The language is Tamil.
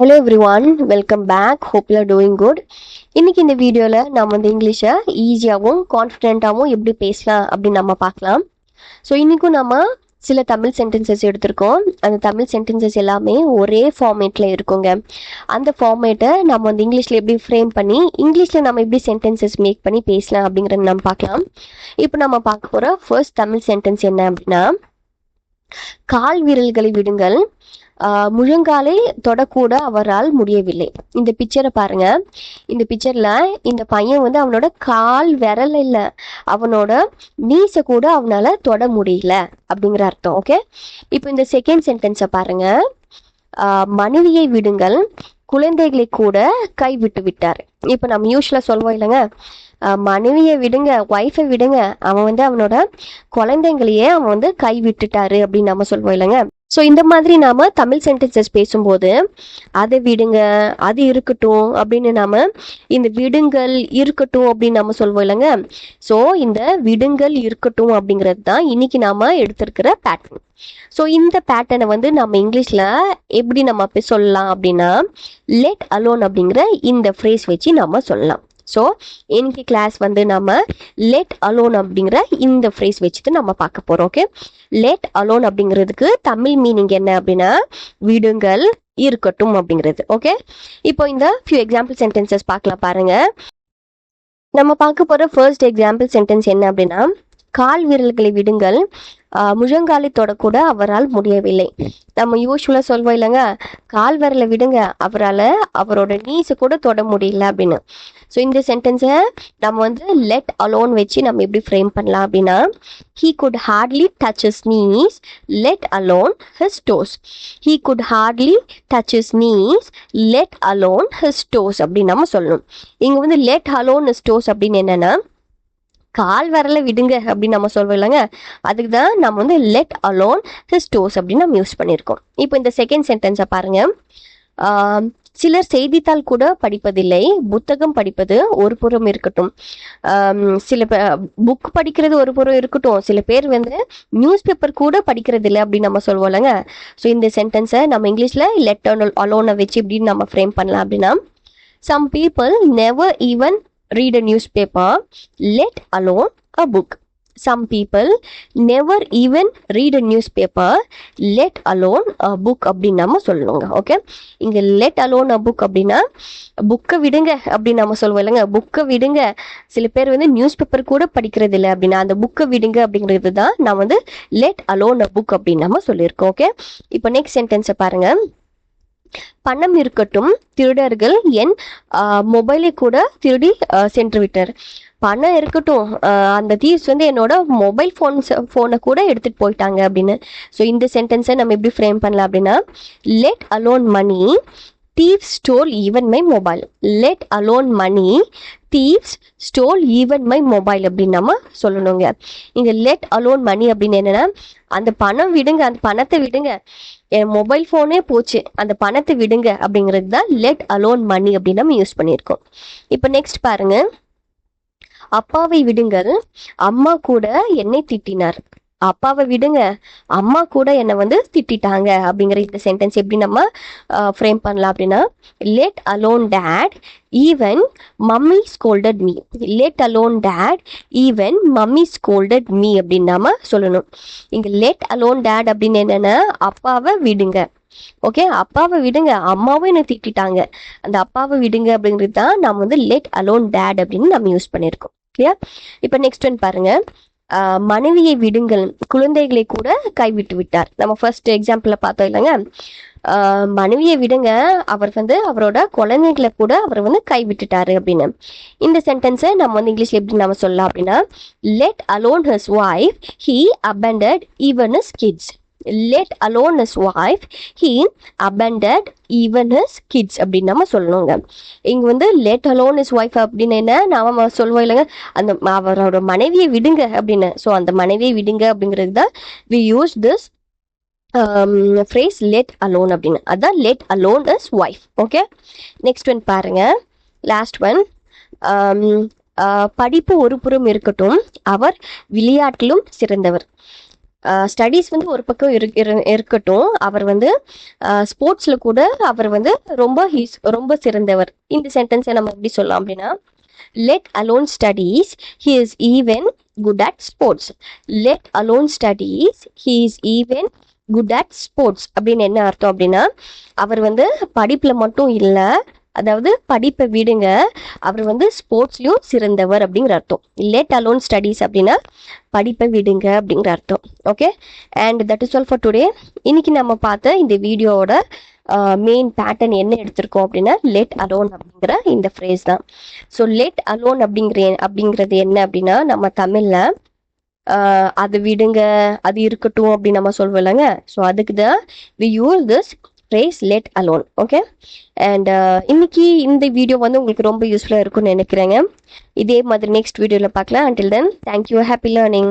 Hello everyone, welcome back. Hope you are doing good. இன்னைக்கு இந்த வீடியோல நம்ம வந்து இங்கிலீஷை ஈஸியாகவும் கான்ஃபிடென்ட்டாகவும் எப்படி பேசலாம் அப்படின்னு நம்ம பார்க்கலாம். ஸோ இன்னைக்கும் நம்ம சில தமிழ் சென்டென்சஸ் எடுத்திருக்கோம். அந்த தமிழ் சென்டென்சஸ் எல்லாமே ஒரே ஃபார்மேட்டில் இருக்குங்க. அந்த ஃபார்மேட்டை நம்ம வந்து இங்கிலீஷில் எப்படி ஃப்ரேம் பண்ணி இங்கிலீஷில் நம்ம எப்படி சென்டென்சஸ் மேக் பண்ணி பேசலாம் அப்படிங்கிறத நம்ம பார்க்கலாம். இப்போ நம்ம பார்க்க போகிற ஃபர்ஸ்ட் தமிழ் சென்டென்ஸ் என்ன அப்படின்னா, கால் வீரல்களை விடுங்கள், முழங்காலை தொடக்கூட அவரால் முடியவில்லை. இந்த பிக்சரை பாருங்க. இந்த பிக்சர்ல இந்த பையன் வந்து அவனோட கால் விரல் இல்லை, அவனோட நீசை கூட அவனால தொட முடியல அப்படிங்கிற அர்த்தம். ஓகே, இப்போ இந்த செகண்ட் சென்டென்ஸை பாருங்க. மனைவியை விடுங்கள், குழந்தைகளை கூட கைவிட்டு விட்டார். இப்போ நம்ம யூஸ்வலா சொல்வோம் இல்லைங்க, மனைவியை விடுங்க, ஒய்ஃபை விடுங்க, அவன் வந்து அவனோட குழந்தைங்களையே அவன் வந்து கை விட்டுட்டாரு அப்படின்னு நம்ம சொல்வோம் இல்லைங்க. ஸோ இந்த மாதிரி நாம தமிழ் சென்டென்சஸ் பேசும்போது அதை விடுங்க, அது இருக்கட்டும் அப்படின்னு நாம இந்த விடுங்கள் இருக்கட்டும் அப்படின்னு நம்ம சொல்வோம் இல்லைங்க. ஸோ இந்த விடுங்கள் இருக்கட்டும் அப்படிங்கிறது தான் இன்னைக்கு நாம எடுத்திருக்கிற பேட்டர்ன். ஸோ இந்த பேட்டர்னை வந்து நம்ம இங்கிலீஷ்ல எப்படி நம்ம சொல்லலாம் அப்படின்னா, லெட் அலோன் அப்படிங்கிற இந்த ஃப்ரேஸ் வச்சு நம்ம சொல்லலாம். ஸோ இன்னைக்கு கிளாஸ் வந்து நம்ம லெட் அலோன் அப்படிங்கிற இந்த ஃப்ரேஸ் வச்சுட்டு நம்ம பார்க்க போறோம். ஓகே, லெட் அலோன் அப்படிங்கிறதுக்கு தமிழ் மீனிங் என்ன அப்படின்னா விடுங்கள் இருக்கட்டும் அப்படிங்கிறது. ஓகே, இப்போ இந்த ஃபியூ எக்ஸாம்பிள் சென்டென்சஸ் பார்க்கலாம் பாருங்க. நம்ம பார்க்க போற ஃபர்ஸ்ட் எக்ஸாம்பிள் சென்டென்ஸ் என்ன அப்படின்னா, கால் வீரல்களை விடுங்கள், முழங்காலை தொடக்கூட அவரால் முடியவில்லை. நம்ம யூஸ்வலா சொல்வோம் இல்லைங்க, கால் விரலை விடுங்க, அவரால் அவரோட நீஸை கூட தொட முடியல அப்படின்னு. ஸோ இந்த சென்டென்ஸை நம்ம வந்து லெட் அலோன் வச்சு நம்ம எப்படி ஃப்ரேம் பண்ணலாம் அப்படின்னா, he could hardly touch his knees, let alone his toes. He could hardly touch his knees, let alone his toes அப்படின்னு நம்ம சொல்லணும். இங்க வந்து let alone his toes அப்படின்னு என்னன்னா, கால் விரலை விடுங்க அப்படின்னு நம்ம சொல்வோம் இல்லைங்க, அதுக்கு தான் நம்ம வந்து லெட் அலோன் ஹிஸ் டோஸ் அப்படின்னு நம்ம யூஸ் பண்ணியிருக்கோம். இப்போ இந்த செகண்ட் சென்டென்ஸை பாருங்க. சிலர் செய்தித்தாள் கூட படிப்பதில்லை, புத்தகம் படிப்பது ஒரு புறம் இருக்கட்டும். சில புக் படிக்கிறது ஒரு புறம் இருக்கட்டும், சில பேர் வந்து நியூஸ் பேப்பர் கூட படிக்கிறது இல்லை அப்படின்னு நம்ம சொல்வோம் இல்லைங்க. ஸோ இந்த சென்டென்ஸை நம்ம இங்கிலீஷில் லெட் அலோனை வச்சு இப்படின்னு நம்ம ஃப்ரேம் பண்ணலாம் அப்படின்னா, some people never even read a newspaper, let alone a book. Some people never even read a newspaper, let alone a book அப்படின்னு நம்ம சொல்லணுங்க. ஓகே, இங்க let alone a book அப்படின்னா புக்கை விடுங்க அப்படின்னு நம்ம சொல்லுவோம் இல்லைங்க, புக்கை விடுங்க, சில பேர் வந்து நியூஸ் பேப்பர் கூட படிக்கிறது இல்லை அப்படின்னா அந்த புக்கை விடுங்க அப்படிங்கிறது தான் நான் வந்து let alone a book அப்படின்னு நம்ம சொல்லியிருக்கோம். ஓகே, இப்போ நெக்ஸ்ட் சென்டென்ஸை பாருங்க. பணம் இருக்கட்டும், திருடர்கள் என் மொபைலை கூட திருடி சென்று விட்டனர். பணம் இருக்கட்டும், அந்த தீவ்ஸ் வந்து என்னோட மொபைல் ஃபோனை கூட எடுத்துட்டு போயிட்டாங்க அப்படின்னு. ஸோ இந்த சென்டென்ஸை நம்ம எப்படி ஃப்ரேம் பண்ணலாம் அப்படின்னா, let alone money, thieves stole even my mobile. Let alone money, thieves stole even my mobile அப்படின்னு நம்ம சொல்லணுங்க. இங்க let alone money அப்படின்னு என்னன்னா, அந்த பணம் விடுங்க, அந்த பணத்தை விடுங்க, என் மொபைல் ஃபோனே போச்சு, அந்த பணத்தை விடுங்க அப்படிங்கிறது தான் let alone money அப்படின்னு நம்ம யூஸ் பண்ணியிருக்கோம். இப்போ நெக்ஸ்ட் பாருங்க. அப்பாவை விடுங்கள், அம்மா கூட என்னை திட்டினார். அப்பாவை விடுங்க, அம்மா கூட என்னை வந்து திட்டாங்க அப்படிங்கிற இந்த சென்டென்ஸ் எப்படி நம்ம ஃப்ரேம் பண்ணலாம் அப்படின்னா, let alone date even mummy scolded me. Let alone date even mummy scolded me அப்படின்னு நாம சொல்லணும். இங்க லெட் அலோன் டேட் அப்படின்னு என்னன்னா, அப்பாவை விடுங்க. ஓகே, அப்பாவை விடுங்க, அம்மாவும் என்ன திட்டாங்க, அந்த அப்பாவை விடுங்க அப்படிங்கிறது தான் நம்ம வந்து லெட் அலோன் டேட் அப்படின்னு நம்ம யூஸ் பண்ணியிருக்கோம். இல்லையா? இப்போ நெக்ஸ்ட் ஒன் பாருங்க. மனைவியை விடுங்கள், குழந்தைகளை கூட கைவிட்டு விட்டார். நம்ம ஃபர்ஸ்ட் எக்ஸாம்பிள்ல பார்த்தோம் இல்லைங்க, மனைவியை விடுங்க, அவர் வந்து அவரோட குழந்தைகளை கூட அவர் வந்து கைவிட்டுட்டாரு அப்படின்னு. இந்த சென்டென்ஸை நம்ம வந்து இங்கிலீஷ்ல எப்படி நம்ம சொல்லலாம் அப்படின்னா, let alone his wife, he abandoned even his kids. Let alone his wife, he abandoned even his kids அப்படின்னு நம்ம சொல்லணுங்க. இங்க வந்து let alone his wife அப்படின்னு என்ன நாம சொல்லுவோம் இல்லைங்க, அந்த அவரோட மனைவியை விடுங்க அப்படின்னு. ஸோ அந்த மனைவியை விடுங்க அப்படிங்கிறது தான் we use this phrase let alone அப்படின்னு. அதான் let alone his wife. Okay, next one பாருங்க, லாஸ்ட் ஒன். படிப்பு ஒரு புறம் இருக்கட்டும், அவர் விளையாட்டிலும் சிறந்தவர். ஸ்டடீஸ் வந்து ஒரு பக்கம் இருக்கட்டும், அவர் வந்து ஸ்போர்ட்ஸில் கூட அவர் வந்து ரொம்ப சிறந்தவர். இந்த சென்டென்ஸை நம்ம எப்படி சொல்லலாம் அப்படின்னா, let alone studies, he is even good at sports. let alone studies, he is even good at sports அப்படின்னு என்ன அர்த்தம் அப்படின்னா, அவர் வந்து படிப்புல மட்டும் இல்லை, அதாவது படிப்பை விடுங்க, அவர் வந்து ஸ்போர்ட்ஸ்லயும் சிறந்தவர் அப்படிங்கிற அர்த்தம். let alone studies அப்படின்னா படிப்பை விடுங்க அப்படிங்கிற அர்த்தம். Okay, and that is all for today. இன்னைக்கு நம்ம பார்த்த இந்த வீடியோவோட மெயின் பேட்டர்ன் என்ன எடுத்திருக்கோம் அப்படின்னா, let alone அப்படிங்கிற இந்த ஃப்ரேஸ் தான். ஸோ let alone அப்படிங்கிறது என்ன அப்படின்னா, நம்ம தமிழ்ல அது விடுங்க, அது இருக்கட்டும் அப்படின்னு நம்ம சொல்வோம் இல்லைங்க. ஸோ அதுக்கு தான் we use this phrase let alone. Okay, and இன்னைக்கு இந்த வீடியோ வந்து உங்களுக்கு ரொம்ப யூஸ்ஃபுல்லாக இருக்கும்னு நினைக்கிறேங்க. இதே மாதிரி நெக்ஸ்ட் வீடியோவில் பார்க்கலாம். until then, thank you, happy learning.